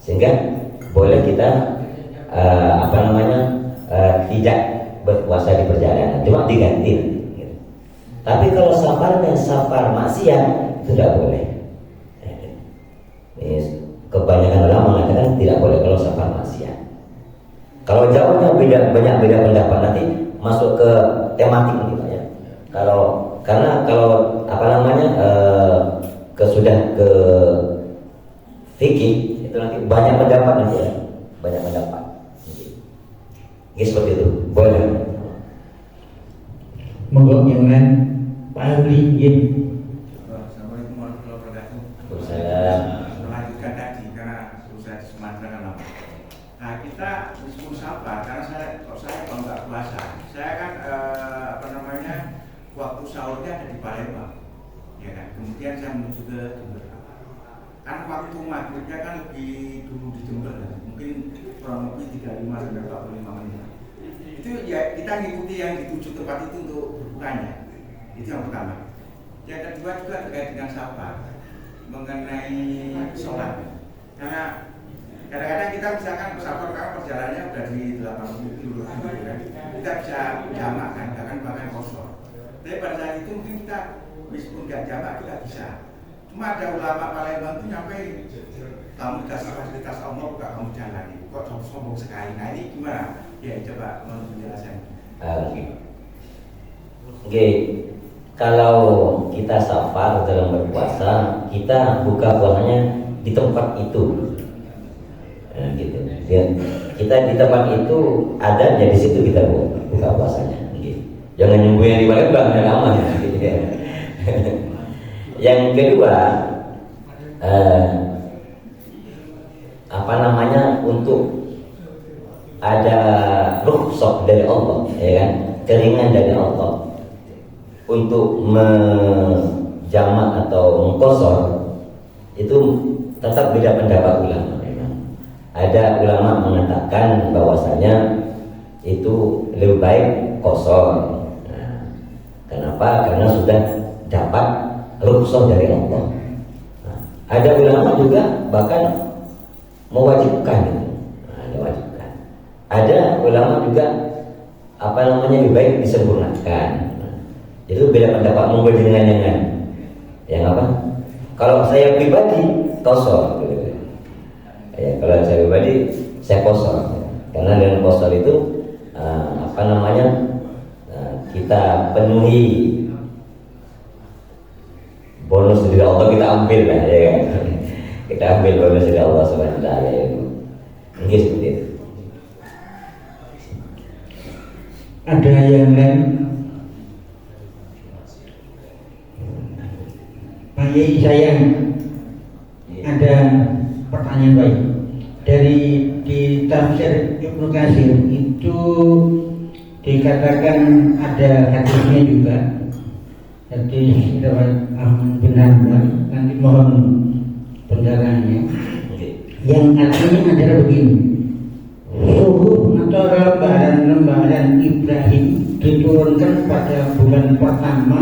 sehingga boleh kita tidak berpuasa di perjalanan, cuma diganti gitu. Tapi kalau safarnya safar maksiat itu tidak boleh. Ini kebanyakan ulama mengatakan tidak boleh kalau safar maksiat. Kalau jauhnya banyak beda pendapat, nanti masuk ke tematik gitu ya. Karena kalau sudah ke fikih itu nanti banyak pendapat nanti ya, banyak pendapat. Ini seperti itu, boleh. Monggo yang lain, Pak Ali. Assalamualaikum warahmatullahi wabarakatuh. Waalaikumsalam. Melanjutkan tadi karena selesai di Sumatera kan lama. Nah kita meskipun sabar karena saya kalau nggak puasa, saya kan waktu sahurnya ada di Palembang, ya kan. Kemudian saya menuju ke Jember. Kan waktu maghribnya kan lebih dulu di Jember, mungkin kurang lebih 35 sampai 45 menit. Itu ya kita ngikuti yang dituju tempat itu untuk berbukanya. Itu yang pertama. Yang kedua juga terkait dengan sabar mengenai sholat. Karena kadang-kadang kita misalkan sabar karena perjalanannya udah di 80 km, kita bisa jamak kan, bahkan kosong. Tapi pada saat itu mungkin kita meskipun nggak jamak kita bisa. Cuma ada ulama Palembang itu nyampe kamu dikasih fasilitas Allah gak kamu jalani, kok sombong sekali. Nah ini gimana? Ya coba menjelaskan. Oke. kalau kita safar dalam berpuasa, kita buka puasanya di tempat itu. Nah, gitu. Ya. Kita di tempat itu ada, ya di situ kita buka puasanya. Gitu. Jangan nunggu yang di Palembang, yang aman. Gitu ya. Yang kedua, untuk ada rukhsah dari Allah, ya kan? Keringan dari Allah untuk menjamak atau mengqasar, itu tetap beda pendapat ulama. Ada ulama mengatakan bahwasanya itu lebih baik qasar. Nah, kenapa? Karena sudah dapat rukhsah dari Allah. Nah, ada ulama juga bahkan mewajibkan itu. Nah, mewajibkan. Ada ulama juga lebih baik disempurnakan. Nah, itu beda pendapat monggo dengan yang apa? Kalau saya pribadi qasar gitu. Ya, kalau saya pribadi saya qasar. Karena dengan qasar itu kita penuhi bonus dari Allah, kita ambil lah, ya kan? Kita ambil bonus dari Allah SWT, ya. Ini seperti itu. Ada yang lain? Pak Yai, saya ada pertanyaan baik. Di tafsir Ibnu Katsir itu dikatakan ada hadisnya juga. Jadi dapat Ahmad bin Hanbal, nanti mohon penjelasannya. Yang artinya adalah begini: suhu atau lembaran Ibrahim diturunkan pada bulan pertama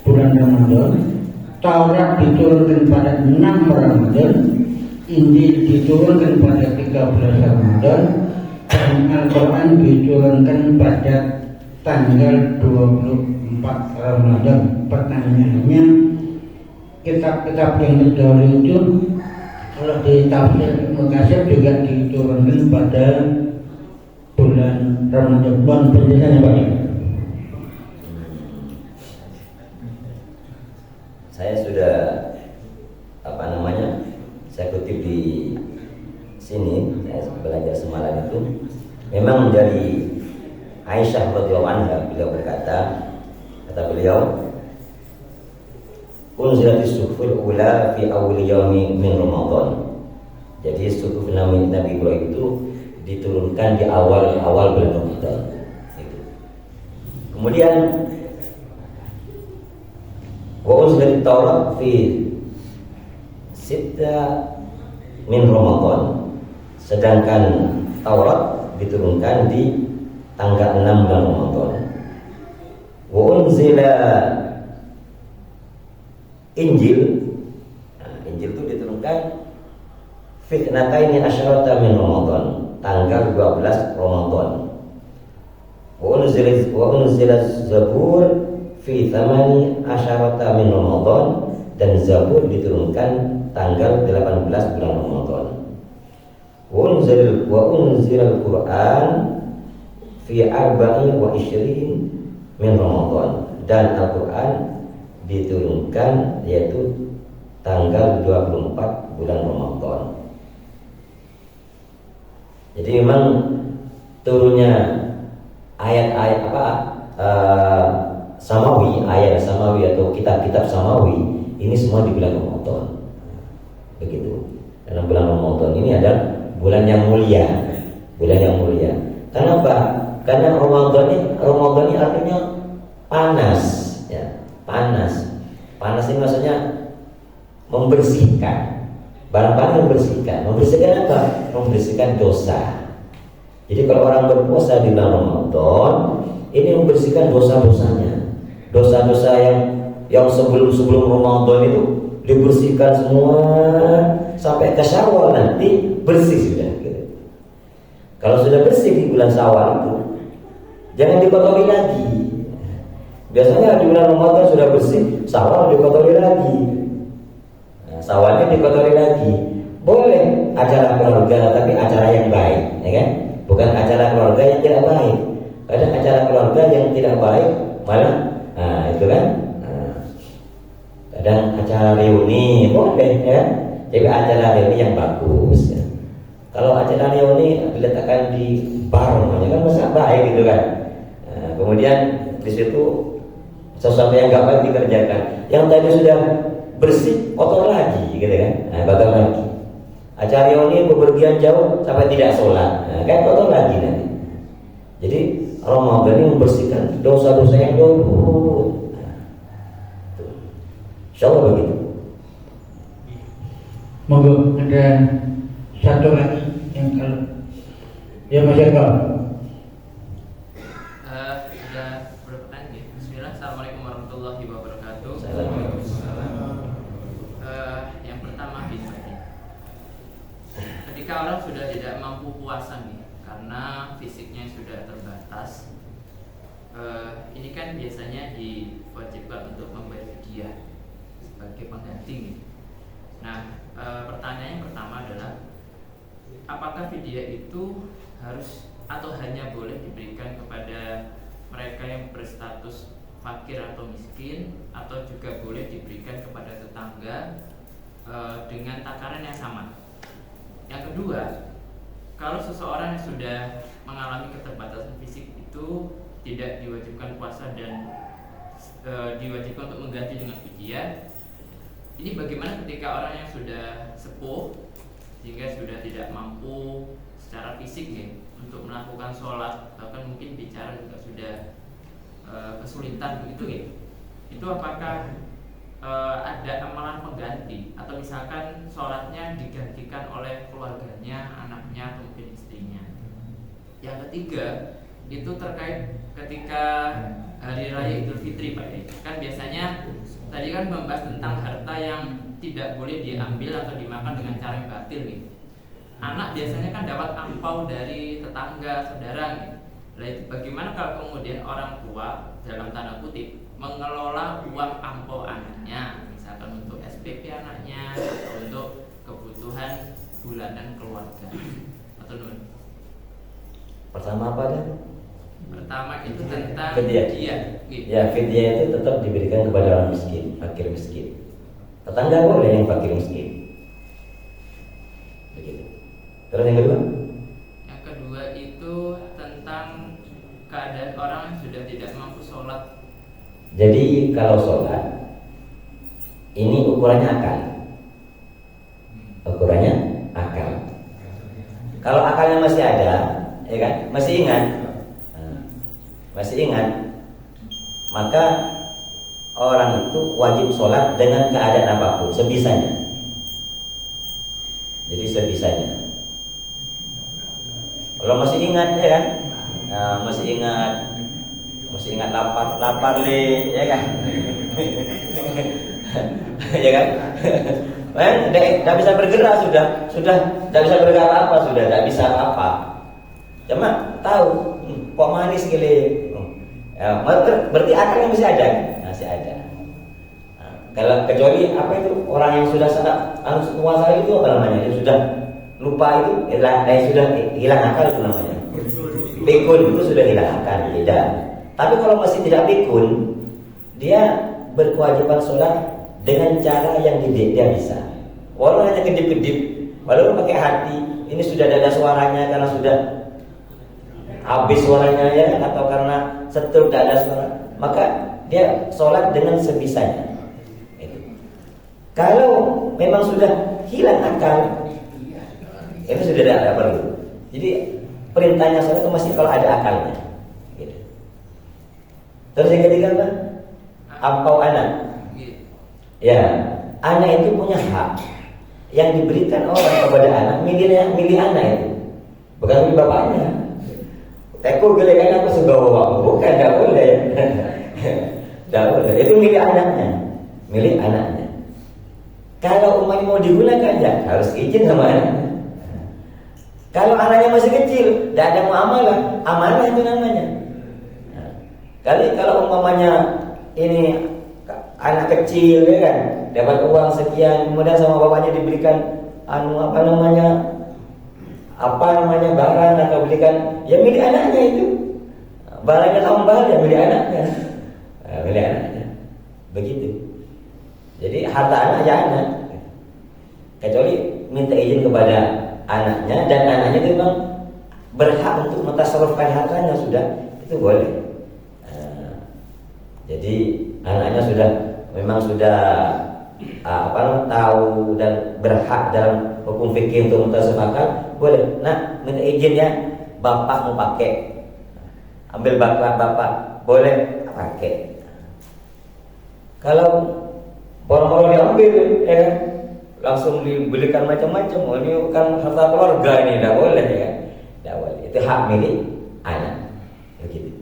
bulan Ramadan, Taurat diturunkan pada 6 Ramadan, Injil diturunkan pada 13 Ramadan, dan Al-Quran diturunkan pada tanggal 24 Ramadan. Pertanyaannya, kitab-kitab yang terdahulu itu kalau di tafsir Ibnu Katsir juga diturunkan pada bulan Ramadan. Mohon penjelasannya Pak. Saya sudah saya kutip di sini, saya belajar semalam itu, memang dari Aisyah radhiyallahu anha, beliau berkata, kata beliau, unzilatis suhuful ula fi awwal yaumi min Ramadan. Jadi suhuf Nabi Ibrahim itu diturunkan di awal bulan Ramadan. Itu. Kemudian wa unzilatit Taurat fi Sitta min Ramadan. Sedangkan Taurat diturunkan di tanggal 6 bulan Ramadan. Wa unzila Injil. Nah, Injil itu diturunkan fitnataini asyarata min Ramadan, tanggal 12 Ramadan. Wa unzila Zabur fi thamani asyarata min Ramadan, dan Zabur diturunkan tanggal 18 bulan Ramadan. Wa unzila Al-Quran fi 24 min Ramadan, dan Al-Quran diturunkan yaitu tanggal 24 bulan Ramadan. Jadi memang turunnya ayat-ayat samawi, ayat samawi atau kitab-kitab samawi ini semua di bulan Ramadan. Begitu. Karena bulan Ramadan ini adalah bulan yang mulia. Bulan yang mulia. Kenapa? Karena Ramadan ini artinya panas, ya. Panas. Panas ini maksudnya membersihkan. Barang-barang membersihkan. Membersihkan apa? Membersihkan dosa. Jadi kalau orang berpuasa di bulan Ramadan, ini membersihkan dosa-dosanya. Dosa-dosa yang sebelum Ramadan itu dibersihkan semua sampai ke Syawal, nanti bersih sudah. Gitu. Kalau sudah bersih di bulan Syawal itu, jangan dikotori lagi. Biasanya di bulan Ramadan sudah bersih, Syawal dikotori lagi. Nah, Syawalnya dikotori lagi. Boleh acara keluarga, tapi acara yang baik, ya kan? Bukan acara keluarga yang tidak baik. Kadang acara keluarga yang tidak baik malah Nah, itu kan. Nah, kadang acara reuni boleh ya, tapi acara reuni yang bagus ya. Kalau acara reuni diletakkan di bar namanya kan masa baik gitu kan. Nah, kemudian di situ sesuatu yang gak baik dikerjakan, yang tadi sudah bersih kotor lagi gitu kan. Nah, kotor lagi. Acara reuni bepergian jauh sampai tidak sholat, nah, kan kotor lagi nanti. Jadi Ramadan ini membersihkan dosa-dosa yang dulu. Insya Allah begitu. Monggo ada satu lagi yang kalau ya Mas Eko. Ada berpertanyaan ya. Bismillah, assalamualaikum warahmatullahi wabarakatuh. Yang pertama gini, ketika orang sudah tidak mampu puasa nih karena fisiknya sudah terbatas, ini kan biasanya diwajibkan untuk membayar fidyah sebagai pengganti nih. Nah, pertanyaan yang pertama adalah apakah fidyah itu harus atau hanya boleh diberikan kepada mereka yang berstatus fakir atau miskin, atau juga boleh diberikan kepada tetangga dengan takaran yang sama? Yang kedua, kalau seseorang yang sudah mengalami keterbatasan fisik itu tidak diwajibkan puasa dan diwajibkan untuk mengganti dengan fidyah, ini bagaimana ketika orang yang sudah sepuh sehingga sudah tidak mampu secara fisik ya untuk melakukan sholat, bahkan mungkin bicara juga sudah kesulitan begitu ya, itu apakah ada amalan pengganti atau misalkan sholatnya digantikan oleh keluarganya, anaknya atau mungkin istrinya? Yang ketiga itu terkait ketika hari raya Idul Fitri Pak ya, kan biasanya tadi kan membahas tentang harta yang tidak boleh diambil atau dimakan dengan cara yang batil nih. Anak biasanya kan dapat angpau dari tetangga, saudara nih. Nah, bagaimana kalau kemudian orang tua dalam tanda kutip mengelola uang angpau anaknya, misalkan untuk SPP anaknya atau untuk kebutuhan bulanan keluarga atau nun? Pertama apa kan? Pertama itu tentang fidyah. Gitu. Ya, fidyah itu tetap diberikan kepada orang miskin, fakir miskin. Tetangga boleh yang fakir miskin. Begitu. Terus yang kedua? Yang kedua itu tentang keadaan orang yang sudah tidak mampu sholat. Jadi kalau sholat ini ukurannya akal. Ukurannya akal. Kalau akalnya masih ada, ya kan? Masih ingat, maka orang itu wajib sholat dengan keadaan apapun, sebisanya. Jadi sebisanya. Kalau masih ingat, ya kan? Nah, masih ingat lapar le, ya kan? Ya kan? Tidak bisa bergerak sudah tidak bisa bergerak apa, sudah tidak bisa apa. Cuma tahu kok manis gile. Ya, berarti akalnya masih ada, masih ada. Nah, kalau kecuali apa itu orang yang sudah sangat puasa itu apa namanya? Yang sudah lupa itu, sudah hilang akal itu namanya. Pikun itu sudah hilang akal, beda. Tapi kalau masih tidak pikun, dia berkewajiban sholat dengan cara yang dia bisa. Walau hanya kedip-kedip, walau pakai hati, ini sudah ada suaranya karena sudah habis suaranya ya, atau karena setel tidak ada suara, maka dia sholat dengan sebisanya. Kalau memang sudah hilang akal, itu sudah tidak perlu. Jadi perintahnya sholat itu masih kalau ada akalnya. Gitu. Terus yang ketiga apa? Ampau anak. Ya, anak itu punya hak yang diberikan orang kepada anak, milih anak itu, bukan milih bapaknya. Teko gelekan aku sebawa bapakmu, bukan, tidak boleh. Tidak boleh. Itu milih anaknya. Kalau umpamanya mau digunakan ya harus izin sama anaknya. Kalau anaknya masih kecil, tidak ada muamalah, amanah itu namanya. Kalau umpamanya ini anak kecil ya kan, dapat uang sekian, kemudian sama bapaknya diberikan barang atau belikan, ya milik anaknya itu. Barangnya tambah ya milik anaknya. milik anaknya. Begitu. Jadi harta anak ya anak. Kecuali minta izin kepada anaknya dan anaknya itu memang berhak untuk mentasarrufkan hartanya, sudah itu boleh. Jadi anaknya sudah tahu dan berhak dalam hukum fikih untuk mentasarrufkan, boleh. Nah, minta izin ya, bapak mau pakai, ambil bapak boleh pakai. Kalau orang-orang diambil, ya kan, langsung dibelikan macam-macam. Oh, ini kan harta keluarga, ini tidak boleh, ya kan? Tidak boleh. Itu hak milik anak. Begitu.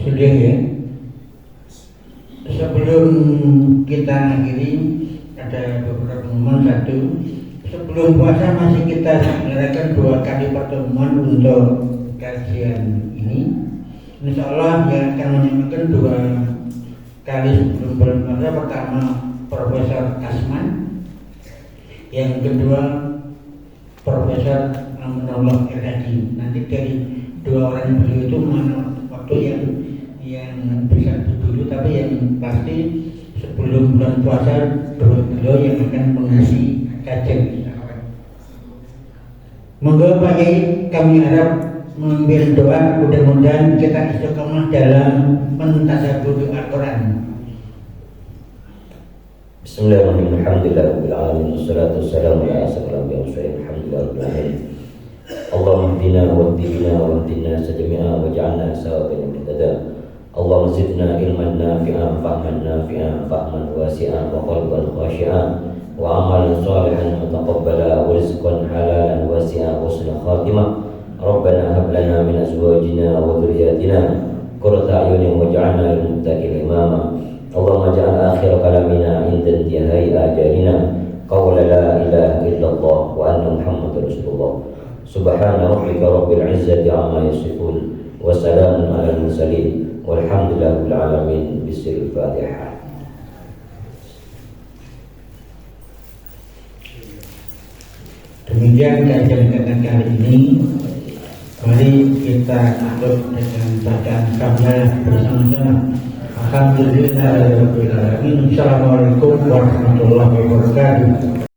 Sudah ya. Sebelum kita akhiri, ada beberapa pengumuman. Satu, sebelum puasa masih kita mengadakan 2 kali pertemuan untuk kajian ini. Insya Allah yang akan menyampaikan 2 kali sebelum bulan puasa. Pertama Profesor Kasman, yang kedua Profesor Amanullah Irhadi. Nanti dari 2 orang beliau itu mana waktu yang bisa dulu, tapi yang pasti sebelum bulan puasa beliau yang akan mengisi kajian. Monggo Pak Kiai, kami harap mengambil doa, mudah-mudahan kita istiqomah dalam mentadabbur Al-Quran. Bismillahirrahmanirrahim. Alhamdulillahirabbil alamin. Wassalatu wassalamu ala asyrofil anbiya'i wal mursalin. Alhamdulillahirabbil alamin. Allahumma hdina wahdina sajami'a waj'alna sawaban muhtada. Allahumma zidna ilman nafi'an, fahman nafi'an, fahman wasi'an, wa qalban khashi'an, wa amalan salihan mutaqabbala, wa rizqan halalan wasi'an, wa husna khatimah. Rabbana hab lana min azwajina wa dhurriyyatina qurrata a'yunin waj'alna lil muttaqina imama. Allahumma ja'al akhir kalamina 'inda intihai ajalina qawla la ilaha illallah wa anna Muhammadar Rasulullah. Subhana rabbika rabbil izzati 'amma yasifun wa salamun 'alal mursalin walhamdulillahirabbil alamin. Bismillahil Fatihah. Demikian kajian kali ini. Mari kita tutup dengan bacaan kamilah bersama-sama. Alhamdulillahirabbil alamin. Assalamualaikum warahmatullahi wabarakatuh.